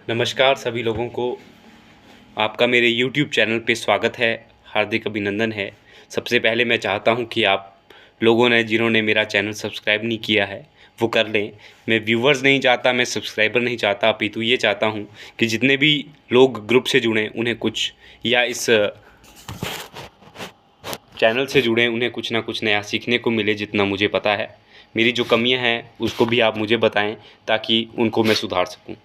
नमस्कार सभी लोगों को। आपका मेरे YouTube चैनल पे स्वागत है, हार्दिक अभिनंदन है। सबसे पहले मैं चाहता हूं कि आप लोगों ने जिन्होंने मेरा चैनल सब्सक्राइब नहीं किया है वो कर लें। मैं व्यूवर्स नहीं चाहता, मैं सब्सक्राइबर नहीं चाहता, अपितु ये चाहता हूं कि जितने भी लोग ग्रुप से जुड़ें उन्हें कुछ, या इस चैनल से जुड़ें उन्हें कुछ ना कुछ नया सीखने को मिले। जितना मुझे पता है, मेरी जो कमियां हैं उसको भी आप मुझे बताएं ताकि उनको मैं सुधार सकूं।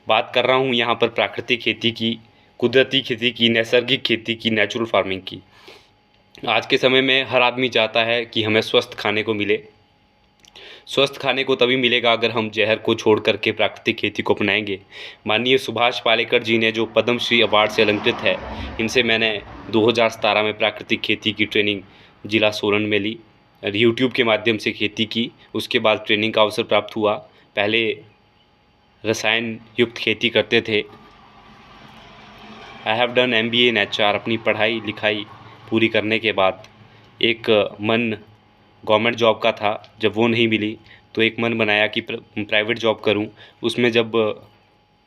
बात कर रहा हूं यहाँ पर प्राकृतिक खेती की, कुदरती खेती की, नैसर्गिक खेती की, नेचुरल फार्मिंग की। आज के समय में हर आदमी चाहता है कि हमें स्वस्थ खाने को मिले। स्वस्थ खाने को तभी मिलेगा अगर हम जहर को छोड़ करके प्राकृतिक खेती को अपनाएंगे। माननीय सुभाष पालेकर जी ने जो पद्मश्री अवार्ड से अलंकृत है, इनसे मैंने 2017 में प्राकृतिक खेती की ट्रेनिंग जिला सोलन में ली। यूट्यूब के माध्यम से खेती की, उसके बाद ट्रेनिंग का अवसर प्राप्त हुआ। पहले रसायन युक्त खेती करते थे। I have done MBA in HR। अपनी पढ़ाई लिखाई पूरी करने के बाद एक मन गवर्नमेंट जॉब का था। जब वो नहीं मिली तो एक मन बनाया कि प्राइवेट जॉब करूं। उसमें जब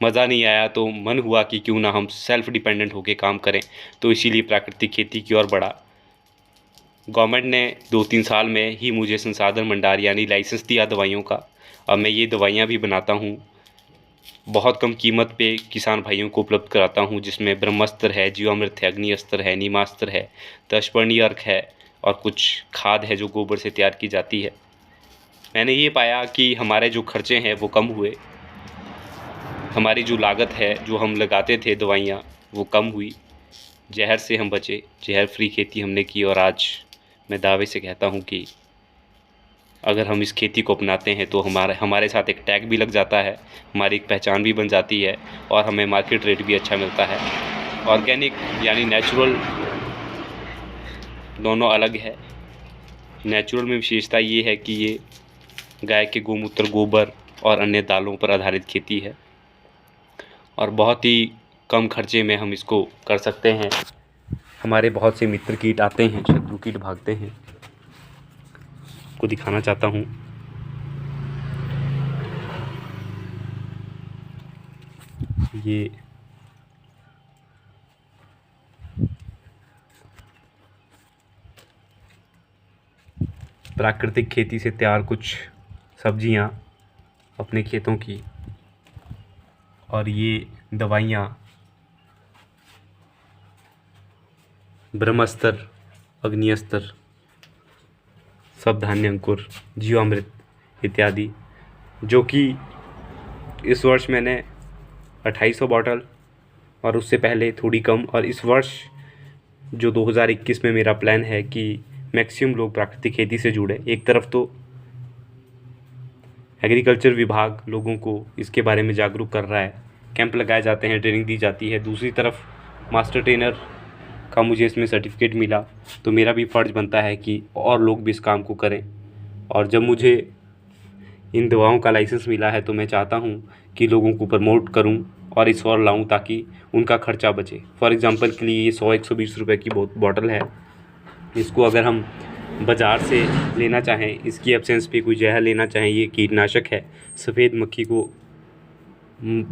मज़ा नहीं आया तो मन हुआ कि क्यों ना हम सेल्फ डिपेंडेंट होकर काम करें, तो इसीलिए प्राकृतिक खेती की ओर बढ़ा। गवर्नमेंट ने 2-3 साल में ही मुझे संसाधन भंडार यानी लाइसेंस दिया दवाइयों का। अब मैं ये दवाइयाँ भी बनाता हूँ, बहुत कम कीमत पे किसान भाइयों को उपलब्ध कराता हूँ, जिसमें ब्रह्मास्त्र है, जीवामृत है, अग्निअस्त्र है, नीमास्त्र है, दशपर्णी अर्क है और कुछ खाद है जो गोबर से तैयार की जाती है। मैंने ये पाया कि हमारे जो खर्चे हैं वो कम हुए, हमारी जो लागत है जो हम लगाते थे दवाइयाँ वो कम हुई, जहर से हम बचे, जहर फ्री खेती हमने की। और आज मैं दावे से कहता हूँ कि अगर हम इस खेती को अपनाते हैं तो हमारे साथ एक टैग भी लग जाता है, हमारी एक पहचान भी बन जाती है और हमें मार्केट रेट भी अच्छा मिलता है। ऑर्गेनिक यानी नेचुरल दोनों अलग है। नेचुरल में विशेषता ये है कि ये गाय के गोमूत्र, गोबर और अन्य दालों पर आधारित खेती है और बहुत ही कम खर्चे में हम इसको कर सकते हैं। हमारे बहुत से मित्र कीट आते हैं, शत्रु कीट भागते हैं। को दिखाना चाहता हूँ। ये प्राकृतिक खेती से तैयार कुछ सब्जियां अपने खेतों की, और ये दवाइयाँ ब्रह्मास्त्र, अग्निअस्त्र, सब धान्य अंकुर, जीवामृत इत्यादि, जो कि इस वर्ष मैंने 2800 बॉटल और उससे पहले थोड़ी कम, और इस वर्ष जो 2021 में मेरा प्लान है कि मैक्सिमम लोग प्राकृतिक खेती से जुड़े। एक तरफ तो एग्रीकल्चर विभाग लोगों को इसके बारे में जागरूक कर रहा है, कैंप लगाए जाते हैं, ट्रेनिंग दी जाती है। दूसरी तरफ मास्टर ट्रेनर का मुझे इसमें सर्टिफिकेट मिला, तो मेरा भी फ़र्ज़ बनता है कि और लोग भी इस काम को करें। और जब मुझे इन दवाओं का लाइसेंस मिला है तो मैं चाहता हूँ कि लोगों को प्रमोट करूँ और इस और लाऊँ ताकि उनका खर्चा बचे। फॉर एग्ज़ाम्पल के लिए ये 100-120 रुपये की बॉटल है। इसको अगर हम बाज़ार से लेना चाहें, इसकी एब्सेंस पे कोई जहर लेना चाहें, ये कीटनाशक है, सफ़ेद मक्खी को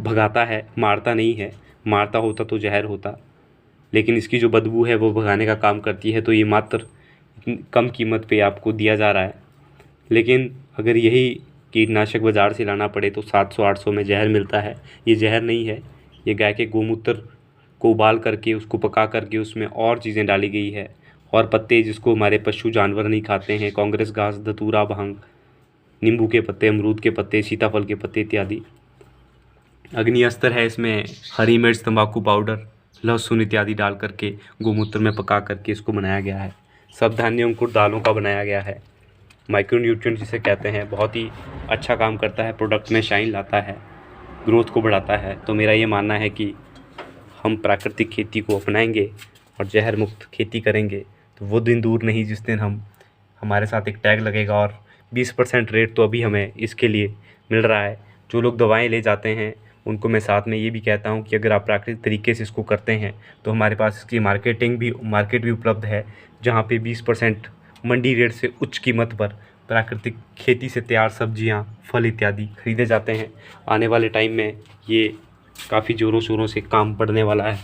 भगाता है, मारता नहीं है। मारता होता तो जहर होता, लेकिन इसकी जो बदबू है वो भगाने का काम करती है। तो ये मात्र कम कीमत पे आपको दिया जा रहा है। लेकिन अगर यही कीटनाशक बाज़ार से लाना पड़े तो 700-800 में जहर मिलता है। ये जहर नहीं है, ये गाय के गोमूत्र को उबाल करके, उसको पका करके उसमें और चीज़ें डाली गई है, और पत्ते जिसको हमारे पशु जानवर नहीं खाते हैं, कांग्रेस घास, धतूरा, भांग, नींबू के पत्ते, अमरूद के पत्ते, सीताफल के पत्ते इत्यादि। अग्निअस्त्र है, इसमें हरी मिर्च, तंबाकू पाउडर, लहसुन इत्यादि डाल करके गोमूत्र में पका करके इसको बनाया गया है। सब धान्य अंकुर दालों का बनाया गया है। माइक्रो न्यूट्रिएंट जिसे कहते हैं, बहुत ही अच्छा काम करता है, प्रोडक्ट में शाइन लाता है, ग्रोथ को बढ़ाता है। तो मेरा ये मानना है कि हम प्राकृतिक खेती को अपनाएंगे और जहर मुक्त खेती करेंगे तो वो दिन दूर नहीं जिस दिन हमारे साथ एक टैग लगेगा। और 20% रेट तो अभी हमें इसके लिए मिल रहा है। जो लोग दवाएं ले जाते हैं उनको मैं साथ में ये भी कहता हूँ कि अगर आप प्राकृतिक तरीके से इसको करते हैं तो हमारे पास इसकी मार्केट भी उपलब्ध है, जहाँ पे 20% मंडी रेट से उच्च कीमत पर प्राकृतिक खेती से तैयार सब्जियां, फल इत्यादि खरीदे जाते हैं। आने वाले टाइम में ये काफ़ी ज़ोरों शोरों से काम पड़ने वाला है।